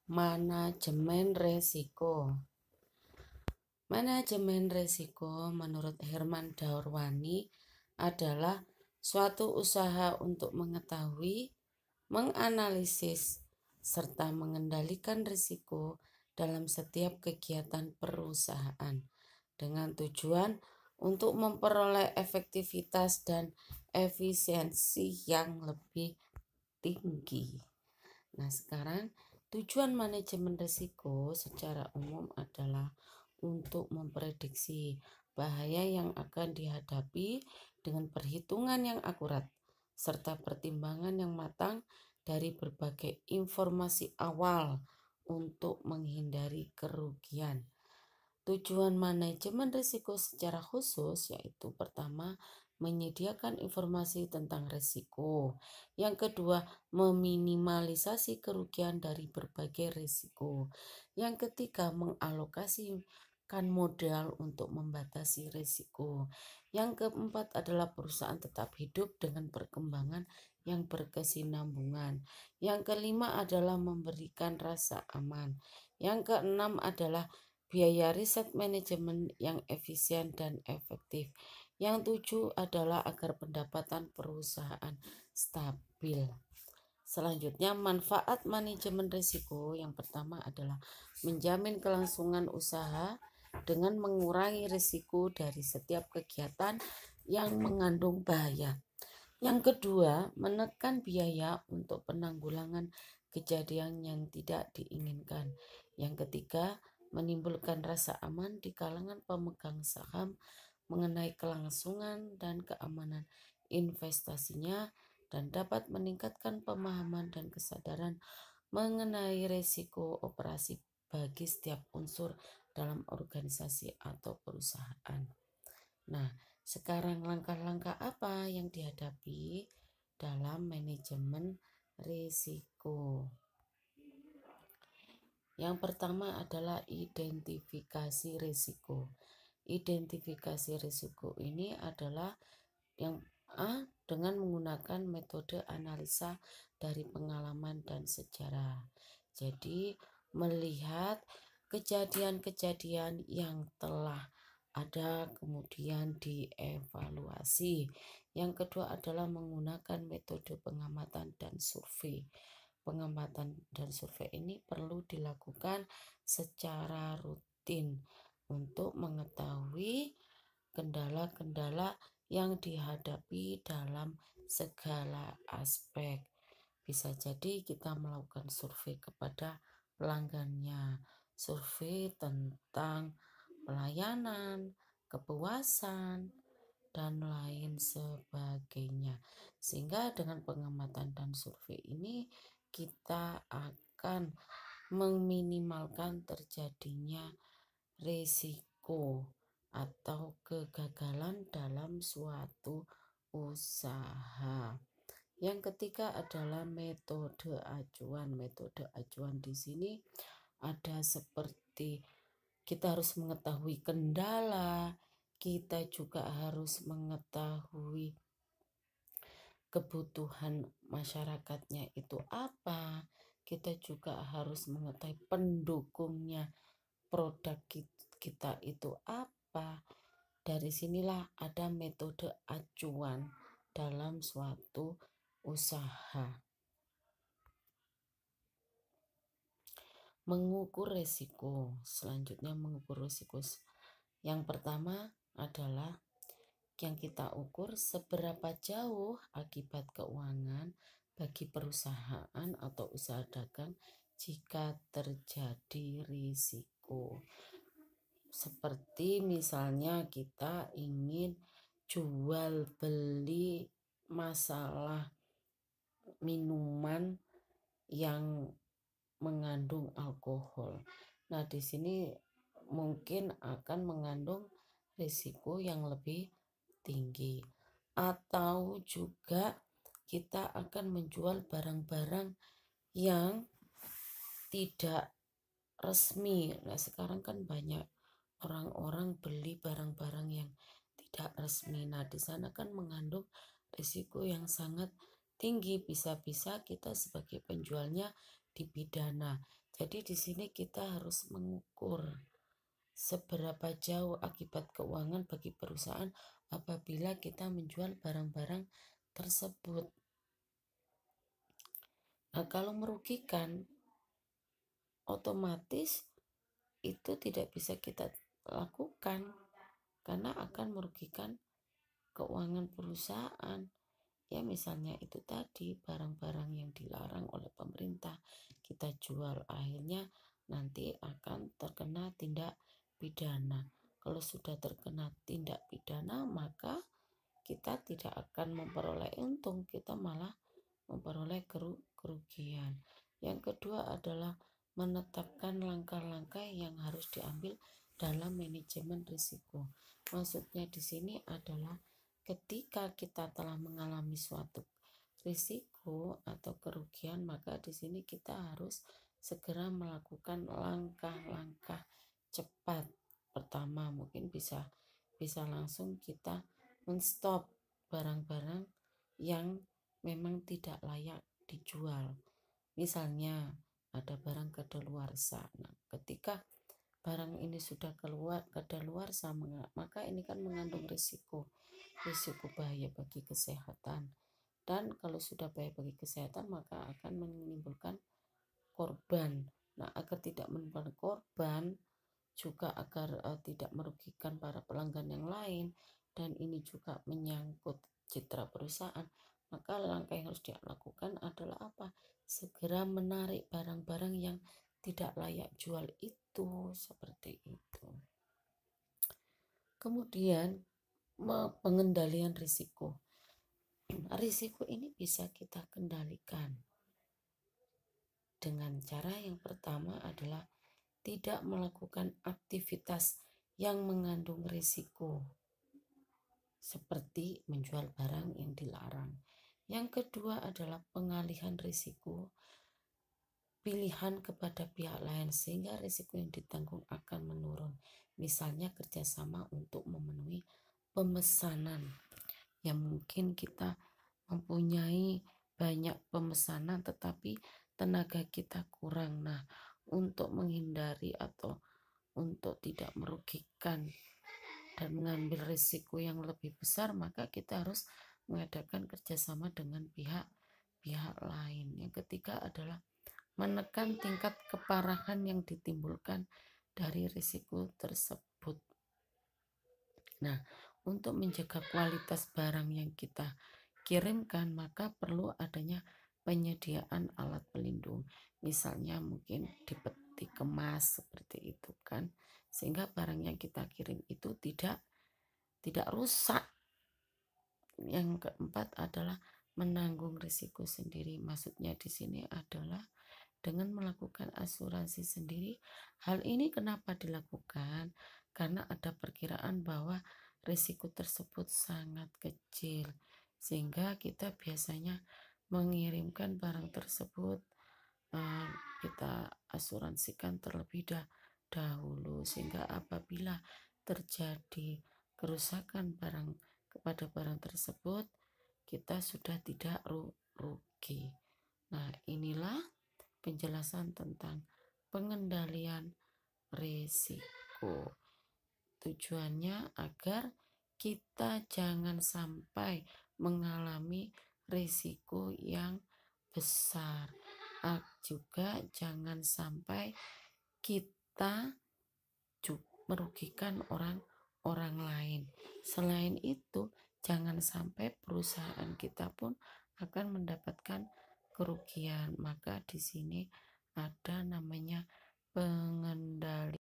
Manajemen resiko. Manajemen resiko menurut Herman Daurwani adalah suatu usaha untuk mengetahui, menganalisis, serta mengendalikan risiko dalam setiap kegiatan perusahaan dengan tujuan untuk memperoleh efektivitas dan efisiensi yang lebih tinggi. Nah, sekarang tujuan manajemen risiko secara umum adalah untuk memprediksi bahaya yang akan dihadapi dengan perhitungan yang akurat serta pertimbangan yang matang dari berbagai informasi awal untuk menghindari kerugian. Tujuan manajemen risiko secara khusus yaitu pertama, menyediakan informasi tentang risiko. Yang kedua, meminimalisasi kerugian dari berbagai risiko. Yang ketiga, mengalokasikan modal untuk membatasi risiko. Yang keempat adalah perusahaan tetap hidup dengan perkembangan yang berkesinambungan. Yang kelima adalah memberikan rasa aman. Yang keenam adalah biaya riset manajemen yang efisien dan efektif. Yang tujuh adalah agar pendapatan perusahaan stabil. Selanjutnya, manfaat manajemen risiko yang pertama adalah menjamin kelangsungan usaha dengan mengurangi risiko dari setiap kegiatan yang mengandung bahaya. Yang kedua, menekan biaya untuk penanggulangan kejadian yang tidak diinginkan. Yang ketiga, menimbulkan rasa aman di kalangan pemegang saham mengenai kelangsungan dan keamanan investasinya dan dapat meningkatkan pemahaman dan kesadaran mengenai risiko operasi bagi setiap unsur dalam organisasi atau perusahaan. Nah, sekarang langkah-langkah apa yang dihadapi dalam manajemen risiko? Yang pertama adalah identifikasi risiko. Identifikasi risiko ini adalah yang dengan menggunakan metode analisa dari pengalaman dan sejarah. Jadi melihat kejadian-kejadian yang telah ada kemudian dievaluasi. Yang kedua adalah menggunakan metode pengamatan dan survei. Pengamatan dan survei ini perlu dilakukan secara rutin untuk mengetahui kendala-kendala yang dihadapi dalam segala aspek. Bisa jadi kita melakukan survei kepada pelanggannya, survei tentang pelayanan, kepuasan, dan lain sebagainya. Sehingga dengan pengamatan dan survei ini kita akan meminimalkan terjadinya risiko atau kegagalan dalam suatu usaha. Yang ketiga adalah metode acuan. Metode acuan di sini ada seperti kita harus mengetahui kendala, kita juga harus mengetahui kebutuhan masyarakatnya itu apa, kita juga harus mengetahui pendukungnya produk kita itu apa. Dari sinilah ada metode acuan dalam suatu usaha. Mengukur risiko. Selanjutnya mengukur risiko. Yang pertama adalah yang kita ukur seberapa jauh akibat keuangan bagi perusahaan atau usaha dagang jika terjadi risiko. Seperti misalnya kita ingin jual beli masalah minuman yang mengandung alkohol. Nah, di sini mungkin akan mengandung risiko yang lebih tinggi. Atau juga kita akan menjual barang-barang yang tidak resmi. Nah, sekarang kan banyak orang-orang beli barang-barang yang tidak resmi. Nah, di sana kan mengandung risiko yang sangat tinggi. Bisa-bisa kita sebagai penjualnya dipidana. Jadi di sini kita harus mengukur seberapa jauh akibat keuangan bagi perusahaan apabila kita menjual barang-barang tersebut. Nah, kalau merugikan, otomatis itu tidak bisa kita lakukan karena akan merugikan keuangan perusahaan. Ya, misalnya itu tadi barang-barang yang dilarang oleh pemerintah kita jual, akhirnya nanti akan terkena tindak pidana. Kalau sudah terkena tindak pidana, maka kita tidak akan memperoleh untung, kita malah memperoleh kerugian. Yang kedua adalah menetapkan langkah-langkah yang harus diambil dalam manajemen risiko. Maksudnya di sini adalah ketika kita telah mengalami suatu risiko atau kerugian, maka di sini kita harus segera melakukan langkah-langkah cepat. Pertama, mungkin bisa langsung kita menstop barang-barang yang memang tidak layak dijual. Misalnya ada barang kadaluarsa. Nah, ketika barang ini sudah keluar kadaluarsa, maka ini kan mengandung risiko bahaya bagi kesehatan. Dan kalau sudah bahaya bagi kesehatan, maka akan menimbulkan korban. Nah, agar tidak menimbulkan korban, juga agar tidak merugikan para pelanggan yang lain, dan ini juga menyangkut citra perusahaan, maka langkah yang harus dilakukan adalah apa? Segera menarik barang-barang yang tidak layak jual itu, seperti itu. Kemudian pengendalian risiko. Risiko ini bisa kita kendalikan dengan cara yang pertama adalah tidak melakukan aktivitas yang mengandung risiko, seperti menjual barang yang dilarang. Yang kedua adalah pengalihan risiko pilihan kepada pihak lain sehingga risiko yang ditanggung akan menurun. Misalnya kerjasama untuk memenuhi pemesanan. Yang mungkin kita mempunyai banyak pemesanan tetapi tenaga kita kurang. Nah, untuk menghindari atau untuk tidak merugikan dan mengambil risiko yang lebih besar, maka kita harus mengadakan kerjasama dengan pihak lain. Yang ketiga adalah menekan tingkat keparahan yang ditimbulkan dari risiko tersebut. Nah, untuk menjaga kualitas barang yang kita kirimkan, maka perlu adanya penyediaan alat pelindung. Misalnya mungkin dipeti kemas seperti itu kan, sehingga barang yang kita kirim itu tidak rusak. Yang keempat adalah menanggung risiko sendiri. Maksudnya di sini adalah dengan melakukan asuransi sendiri. Hal ini kenapa dilakukan? Karena ada perkiraan bahwa risiko tersebut sangat kecil, sehingga kita biasanya mengirimkan barang tersebut kita asuransikan terlebih dahulu, sehingga apabila terjadi kerusakan kepada barang tersebut, kita sudah tidak rugi. Nah, inilah penjelasan tentang pengendalian risiko. Tujuannya agar kita jangan sampai mengalami risiko yang besar. Juga jangan sampai kita merugikan orang lain. Selain itu, jangan sampai perusahaan kita pun akan mendapatkan kerugian. Maka di sini ada namanya pengendalian